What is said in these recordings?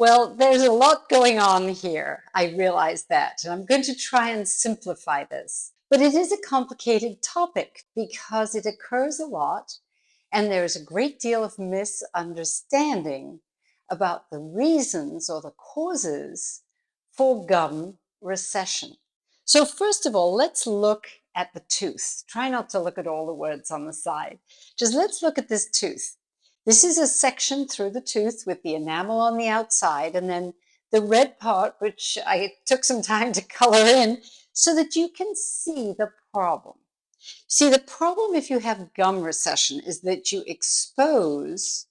Well, there's a lot going on here. I realize that, and I'm going to try and simplify this. But it is a complicated topic because it occurs a lot, and there's a great deal of misunderstanding about the reasons or the causes for gum recession. So, first of all, let's look at the tooth. Try not to look at all the words on the side. Just let's look at this tooth. This is a section through the tooth with the enamel on the outside, and then the red part, which I took some time to color in so that you can see the problem. See, the problem if you have gum recession is that you expose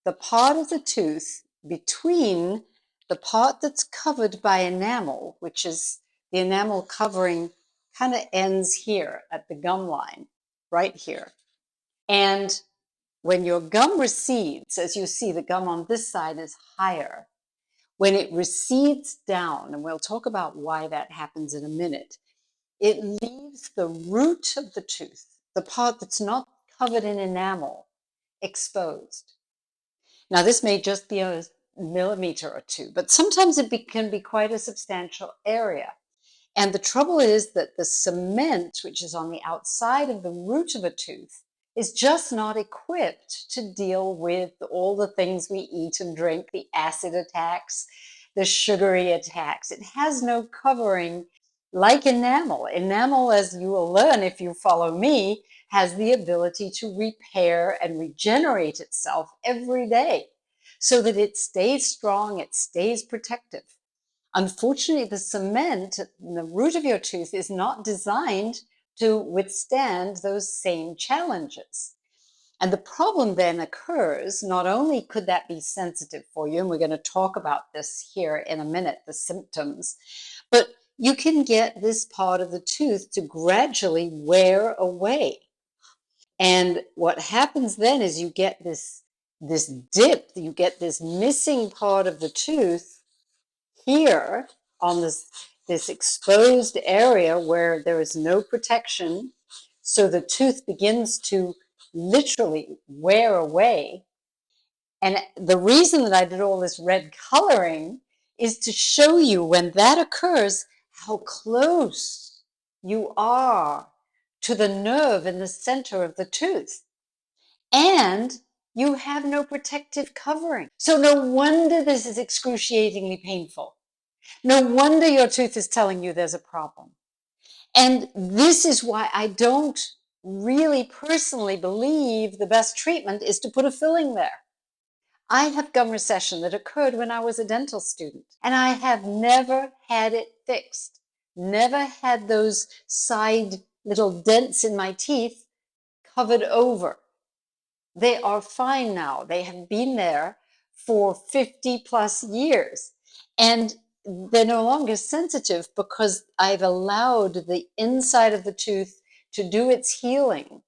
the part of the tooth between the part that's covered by enamel, which is the enamel covering kind of ends here at the gum line, right here. And when your gum recedes, as you see, the gum on this side is higher. When it recedes down, and we'll talk about why that happens in a minute, it leaves the root of the tooth, the part that's not covered in enamel, exposed. Now, this may just be a millimeter or two, but sometimes it can be quite a substantial area. And the trouble is that the cement, which is on the outside of the root of a tooth, is just not equipped to deal with all the things we eat and drink, the acid attacks, the sugary attacks. It has no covering like enamel. Enamel, as you will learn if you follow me, has the ability to repair and regenerate itself every day so that it stays strong, it stays protective. Unfortunately, the cement in the root of your tooth is not designed to withstand those same challenges. And the problem then occurs, not only could that be sensitive for you, and we're going to talk about this here in a minute, the symptoms, but you can get this part of the tooth to gradually wear away. And what happens then is you get this dip, you get this missing part of the tooth here on this exposed area where there is no protection. So the tooth begins to literally wear away. And the reason that I did all this red coloring is to show you when that occurs, how close you are to the nerve in the center of the tooth. And you have no protective covering. So no wonder this is excruciatingly painful. No wonder your tooth is telling you there's a problem. And this is why I don't really personally believe the best treatment is to put a filling there. I have gum recession that occurred when I was a dental student, and I have never had it fixed. Never had those side little dents in my teeth covered over. They are fine now. They have been there for 50 plus years. And they're no longer sensitive because I've allowed the inside of the tooth to do its healing,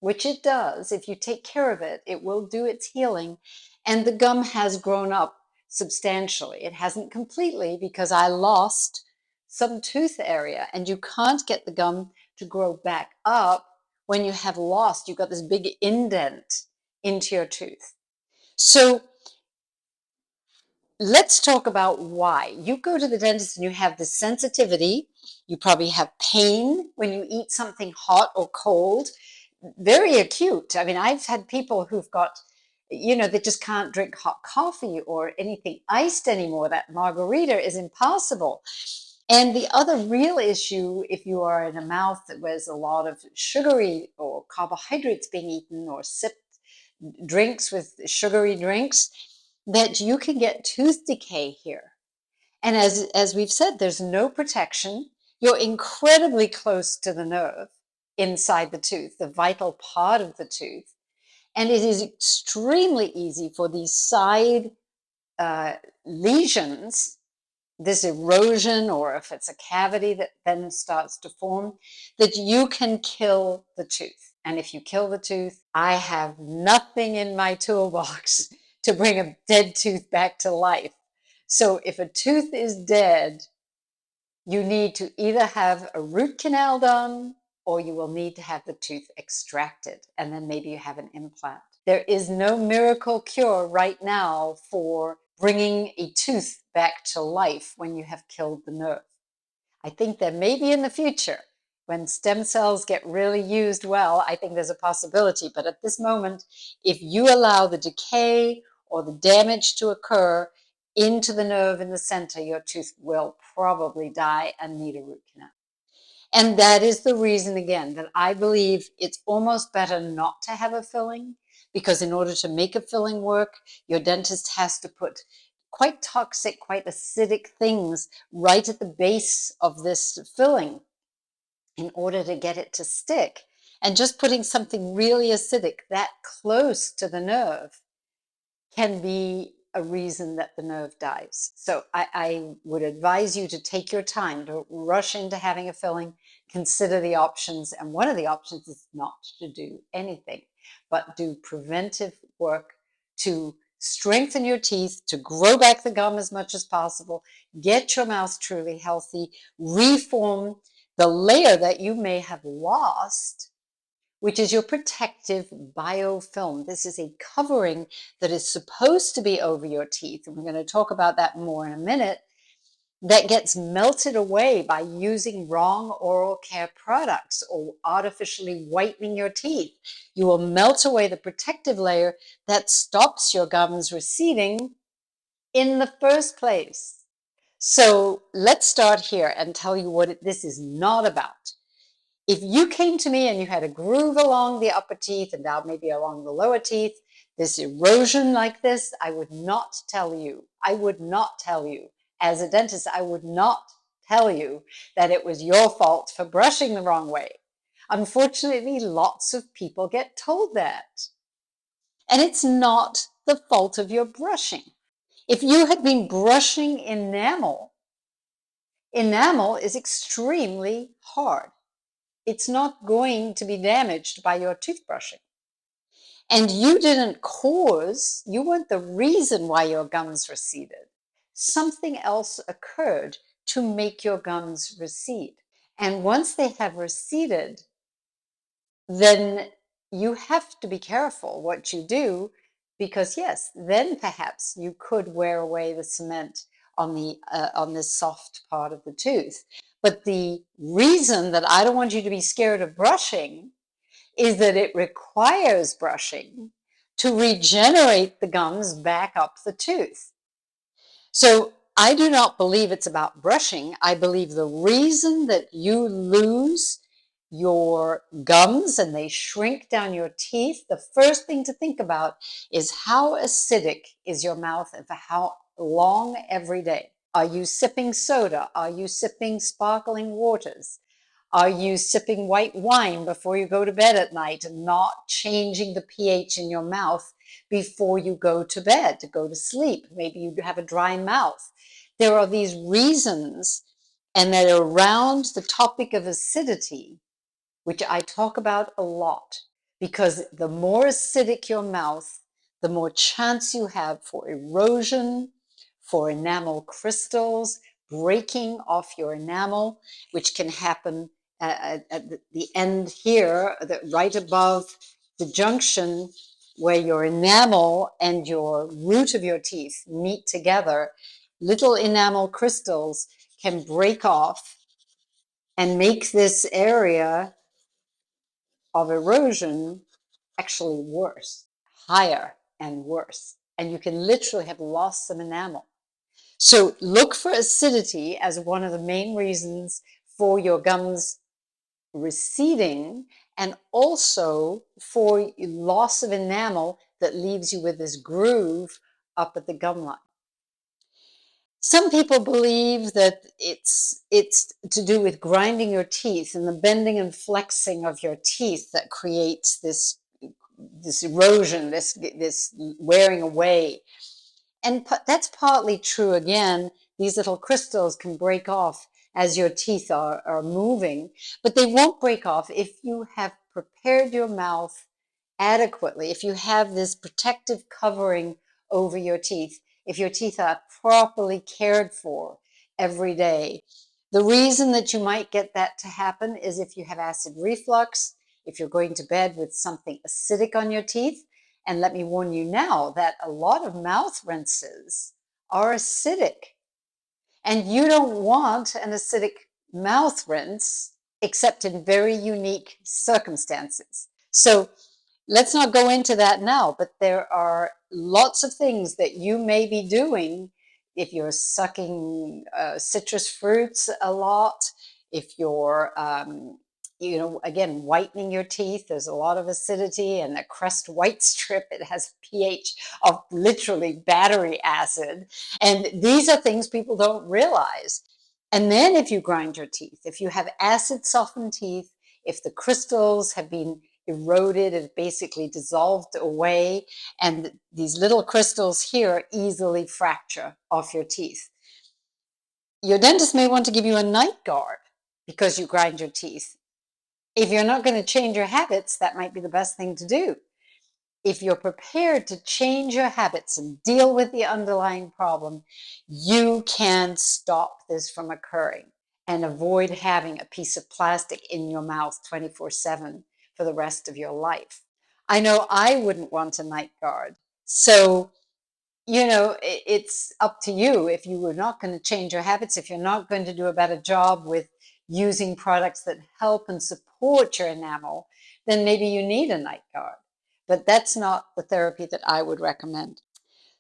which it does. If you take care of it, it will do its healing. And the gum has grown up substantially. It hasn't completely because I lost some tooth area, and you can't get the gum to grow back up when you have lost, you've got this big indent into your tooth. So let's talk about why. You go to the dentist and you have this sensitivity. You probably have pain when you eat something hot or cold, very acute. I mean, I've had people who've got, they just can't drink hot coffee or anything iced anymore. That margarita is impossible. And the other real issue, if you are in a mouth that was a lot of sugary or carbohydrates being eaten or sipped drinks with sugary drinks, that you can get tooth decay here. And as we've said, there's no protection. You're incredibly close to the nerve inside the tooth, the vital part of the tooth. And it is extremely easy for these side lesions, this erosion, or if it's a cavity that then starts to form, that you can kill the tooth. And if you kill the tooth, I have nothing in my toolbox to bring a dead tooth back to life. So if a tooth is dead, you need to either have a root canal done or you will need to have the tooth extracted, and then maybe you have an implant. There is no miracle cure right now for bringing a tooth back to life when you have killed the nerve. I think that maybe in the future, when stem cells get really used well, I think there's a possibility. But at this moment, if you allow the decay or the damage to occur into the nerve in the center, your tooth will probably die and need a root canal. And that is the reason, again, that I believe it's almost better not to have a filling, because in order to make a filling work, your dentist has to put quite toxic, quite acidic things right at the base of this filling in order to get it to stick. And just putting something really acidic that close to the nerve can be a reason that the nerve dies. So I would advise you to take your time, to rush into having a filling, consider the options. And one of the options is not to do anything, but do preventive work to strengthen your teeth, to grow back the gum as much as possible, get your mouth truly healthy, reform the layer that you may have lost, which is your protective biofilm. This is a covering that is supposed to be over your teeth, and we're going to talk about that more in a minute, that gets melted away by using wrong oral care products or artificially whitening your teeth. You will melt away the protective layer that stops your gums receding in the first place. So let's start here and tell you what this is not about. If you came to me and you had a groove along the upper teeth and now maybe along the lower teeth, this erosion like this, I would not tell you. I would not tell you. As a dentist, I would not tell you that it was your fault for brushing the wrong way. Unfortunately, lots of people get told that. And it's not the fault of your brushing. If you had been brushing enamel, enamel is extremely hard. It's not going to be damaged by your toothbrushing. And you didn't cause, you weren't the reason why your gums receded. Something else occurred to make your gums recede. And once they have receded, then you have to be careful what you do, because yes, then perhaps you could wear away the cement on this soft part of the tooth. But the reason that I don't want you to be scared of brushing is that it requires brushing to regenerate the gums back up the tooth. So I do not believe it's about brushing. I believe the reason that you lose your gums and they shrink down your teeth, the first thing to think about is how acidic is your mouth and for how long every day. Are you sipping soda? Are you sipping sparkling waters? Are you sipping white wine before you go to bed at night and not changing the pH in your mouth before you go to bed, to go to sleep? Maybe you have a dry mouth. There are these reasons, and that around the topic of acidity, which I talk about a lot, because the more acidic your mouth, the more chance you have for erosion, for enamel crystals breaking off your enamel, which can happen at the end here, right above the junction where your enamel and your root of your teeth meet together. Little enamel crystals can break off and make this area of erosion actually worse, higher and worse. And you can literally have lost some enamel. So look for acidity as one of the main reasons for your gums receding, and also for loss of enamel that leaves you with this groove up at the gum line. Some people believe that it's to do with grinding your teeth and the bending and flexing of your teeth that creates this erosion, this wearing away. And that's partly true. Again, these little crystals can break off as your teeth are moving, but they won't break off if you have prepared your mouth adequately, if you have this protective covering over your teeth, if your teeth are properly cared for every day. The reason that you might get that to happen is if you have acid reflux, if you're going to bed with something acidic on your teeth. And let me warn you now that a lot of mouth rinses are acidic. And you don't want an acidic mouth rinse except in very unique circumstances. So let's not go into that now, but there are lots of things that you may be doing if you're sucking citrus fruits a lot, if you're, again, whitening your teeth. There's a lot of acidity, and the Crest White Strip, it has pH of literally battery acid. And these are things people don't realize. And then if you grind your teeth, if you have acid softened teeth, if the crystals have been eroded and basically dissolved away, and these little crystals here easily fracture off your teeth, your dentist may want to give you a night guard because you grind your teeth. If you're not going to change your habits, that might be the best thing to do. If you're prepared to change your habits and deal with the underlying problem, you can stop this from occurring and avoid having a piece of plastic in your mouth 24/7 for the rest of your life. I know I wouldn't want a night guard. So, it's up to you. If you were not going to change your habits, if you're not going to do a better job with using products that help and support your enamel, then maybe you need a night guard. But that's not the therapy that I would recommend.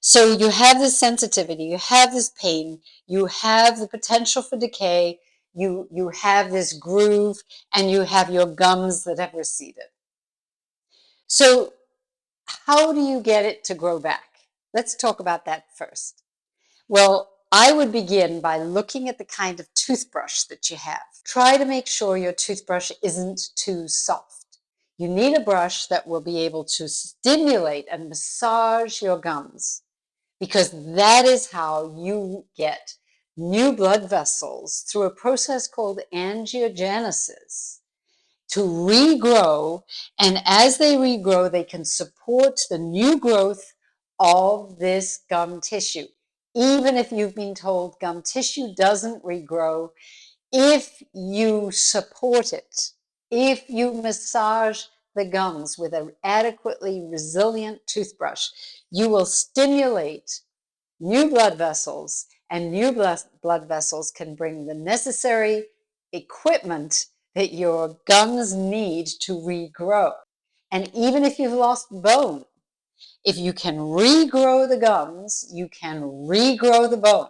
So you have this sensitivity, you have this pain, you have the potential for decay, you have this groove, and you have your gums that have receded. So how do you get it to grow back? Let's talk about that first. Well, I would begin by looking at the kind of toothbrush that you have. Try to make sure your toothbrush isn't too soft. You need a brush that will be able to stimulate and massage your gums, because that is how you get new blood vessels through a process called angiogenesis to regrow. And as they regrow, they can support the new growth of this gum tissue. Even if you've been told gum tissue doesn't regrow, if you support it, if you massage the gums with an adequately resilient toothbrush, you will stimulate new blood vessels, and new blood vessels can bring the necessary equipment that your gums need to regrow. And even if you've lost bone, if you can regrow the gums, you can regrow the bone.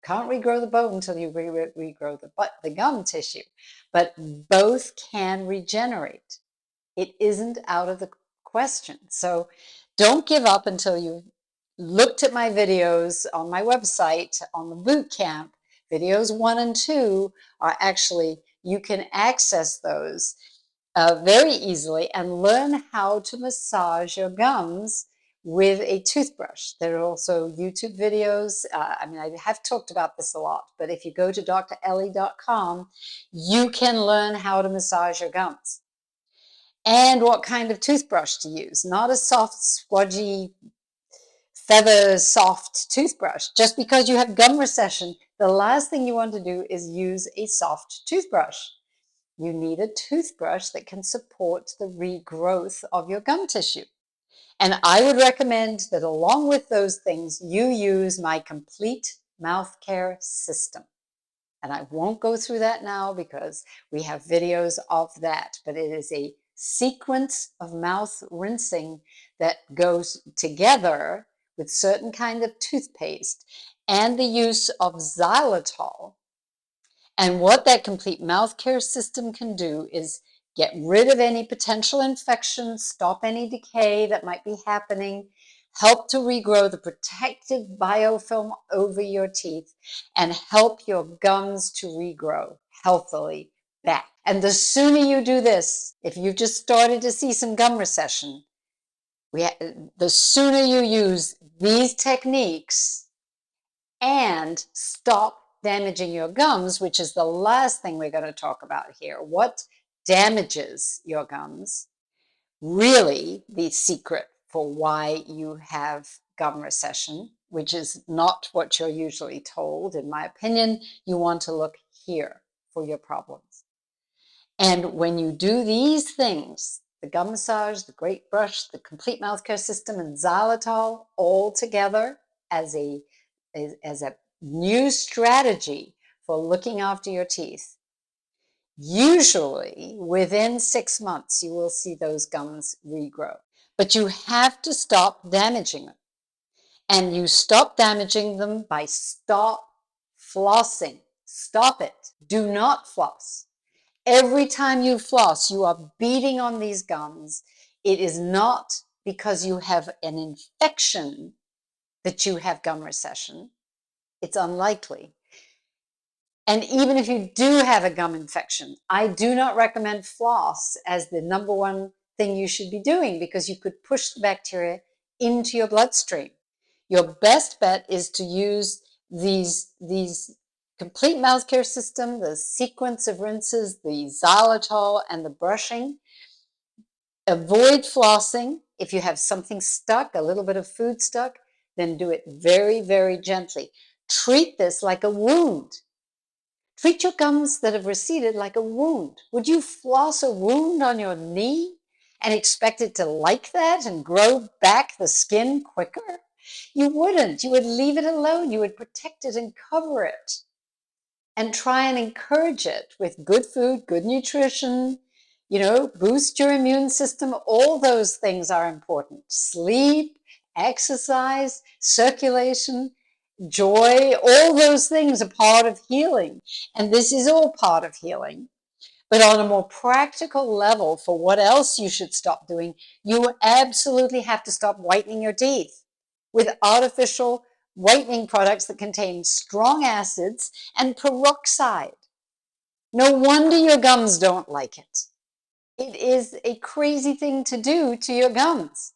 Can't regrow the bone until you regrow the gum tissue, but both can regenerate. It isn't out of the question. So don't give up until you've looked at my videos on my website on the boot camp. Videos 1 and 2 are actually, you can access those very easily and learn how to massage your gums with a toothbrush. There are also YouTube videos. I have talked about this a lot, but if you go to drellie.com, you can learn how to massage your gums and what kind of toothbrush to use. Not a soft, squudgy, feather soft toothbrush. Just because you have gum recession, the last thing you want to do is use a soft toothbrush. You need a toothbrush that can support the regrowth of your gum tissue. And I would recommend that along with those things, you use my complete mouth care system. And I won't go through that now because we have videos of that, but it is a sequence of mouth rinsing that goes together with certain kind of toothpaste and the use of xylitol. And what that complete mouth care system can do is get rid of any potential infections, stop any decay that might be happening, help to regrow the protective biofilm over your teeth, and help your gums to regrow healthily back. And the sooner you do this, if you've just started to see some gum recession, the sooner you use these techniques and stop damaging your gums, which is the last thing we're going to talk about here. What damages your gums? Really, the secret for why you have gum recession, which is not what you're usually told. In my opinion, you want to look here for your problems. And when you do these things, the gum massage, the great brush, the complete mouth care system, and xylitol all together as a as a new strategy for looking after your teeth, usually within 6 months, you will see those gums regrow. But you have to stop damaging them. And you stop damaging them by stop flossing. Stop it. Do not floss. Every time you floss, you are beating on these gums. It is not because you have an infection that you have gum recession. It's unlikely. And even if you do have a gum infection, I do not recommend floss as the number one thing you should be doing, because you could push the bacteria into your bloodstream. Your best bet is to use these complete mouth care system, the sequence of rinses, the xylitol, and the brushing. Avoid flossing. If you have something stuck, a little bit of food stuck, then do it very, very gently. Treat this like a wound. Treat your gums that have receded like a wound. Would you floss a wound on your knee and expect it to like that and grow back the skin quicker? You wouldn't. You would leave it alone. You would protect it and cover it and try and encourage it with good food, good nutrition, boost your immune system. All those things are important. Sleep, exercise, circulation, joy, all those things are part of healing. And this is all part of healing. But on a more practical level, for what else you should stop doing, you absolutely have to stop whitening your teeth with artificial whitening products that contain strong acids and peroxide. No wonder your gums don't like it. It is a crazy thing to do to your gums,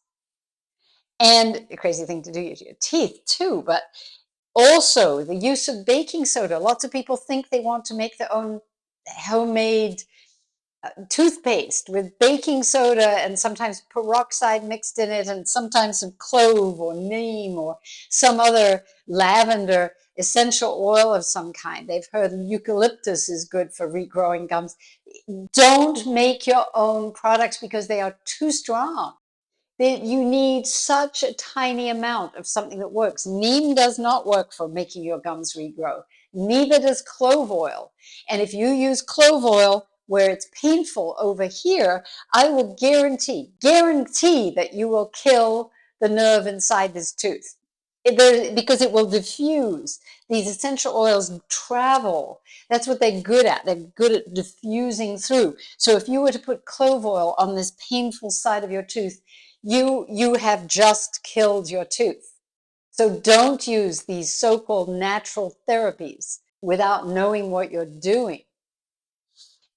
and a crazy thing to do to your teeth too. But also the use of baking soda. Lots of people think they want to make their own homemade toothpaste with baking soda and sometimes peroxide mixed in it, and sometimes some clove or neem or some other lavender essential oil of some kind. They've heard eucalyptus is good for regrowing gums. Don't make your own products because they are too strong. You need such a tiny amount of something that works. Neem does not work for making your gums regrow. Neither does clove oil. And if you use clove oil where it's painful over here, I will guarantee that you will kill the nerve inside this tooth. Because it will diffuse. These essential oils travel. That's what they're good at. They're good at diffusing through. So if you were to put clove oil on this painful side of your tooth, you have just killed your tooth. So don't use these so-called natural therapies without knowing what you're doing.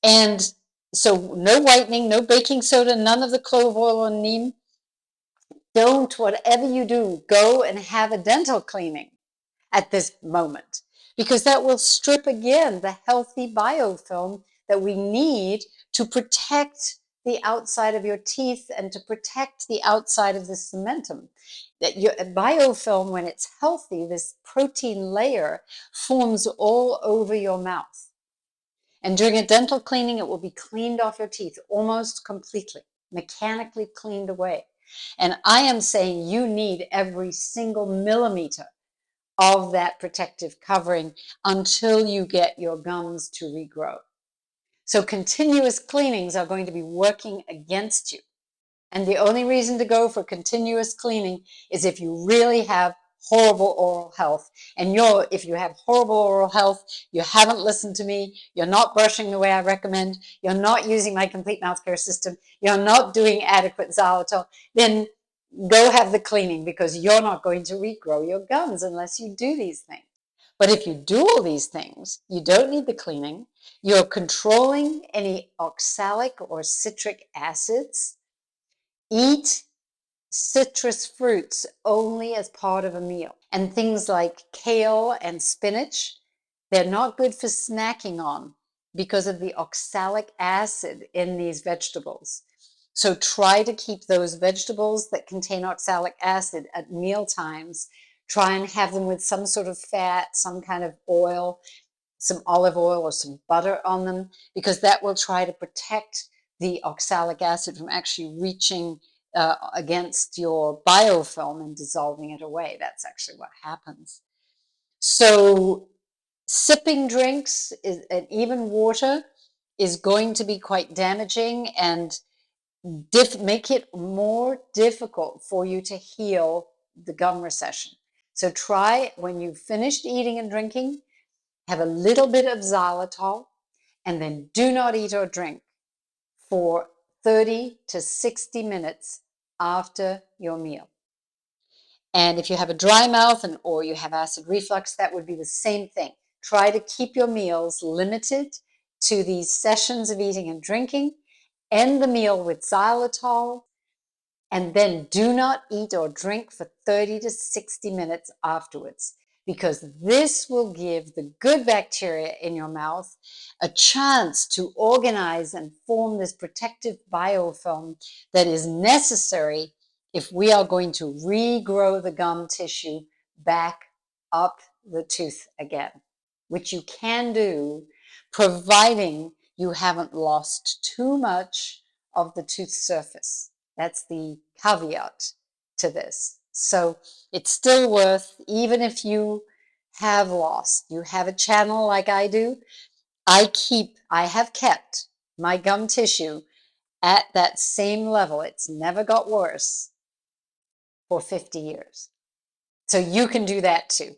And so no whitening, no baking soda, none of the clove oil or neem. Don't, whatever you do, go and have a dental cleaning at this moment, because that will strip again the healthy biofilm that we need to protect the outside of your teeth and to protect the outside of the cementum. That your biofilm, when it's healthy, this protein layer forms all over your mouth. And during a dental cleaning, it will be cleaned off your teeth almost completely, mechanically cleaned away. And I am saying you need every single millimeter of that protective covering until you get your gums to regrow. So continuous cleanings are going to be working against you. And the only reason to go for continuous cleaning is if you really have horrible oral health. And if you have horrible oral health, you haven't listened to me, you're not brushing the way I recommend, you're not using my complete mouth care system, you're not doing adequate xylitol, then go have the cleaning, because you're not going to regrow your gums unless you do these things. But if you do all these things, you don't need the cleaning. You're controlling any oxalic or citric acids. Eat citrus fruits only as part of a meal. And things like kale and spinach, they're not good for snacking on because of the oxalic acid in these vegetables. So try to keep those vegetables that contain oxalic acid at meal times. Try and have them with some sort of fat, some kind of oil, some olive oil or some butter on them, because that will try to protect the oxalic acid from actually reaching against your biofilm and dissolving it away. That's actually what happens. So sipping drinks and even water is going to be quite damaging and make it more difficult for you to heal the gum recession. So try, when you've finished eating and drinking, have a little bit of xylitol, and then do not eat or drink for 30 to 60 minutes after your meal. And if you have a dry mouth or you have acid reflux, that would be the same thing. Try to keep your meals limited to these sessions of eating and drinking. End the meal with xylitol, and then do not eat or drink for 30 to 60 minutes afterwards, because this will give the good bacteria in your mouth a chance to organize and form this protective biofilm that is necessary if we are going to regrow the gum tissue back up the tooth again, which you can do providing you haven't lost too much of the tooth surface. That's the caveat to this. So it's still worth, even if you have lost, you have a channel like I do, I have kept my gum tissue at that same level. It's never got worse for 50 years. So you can do that too.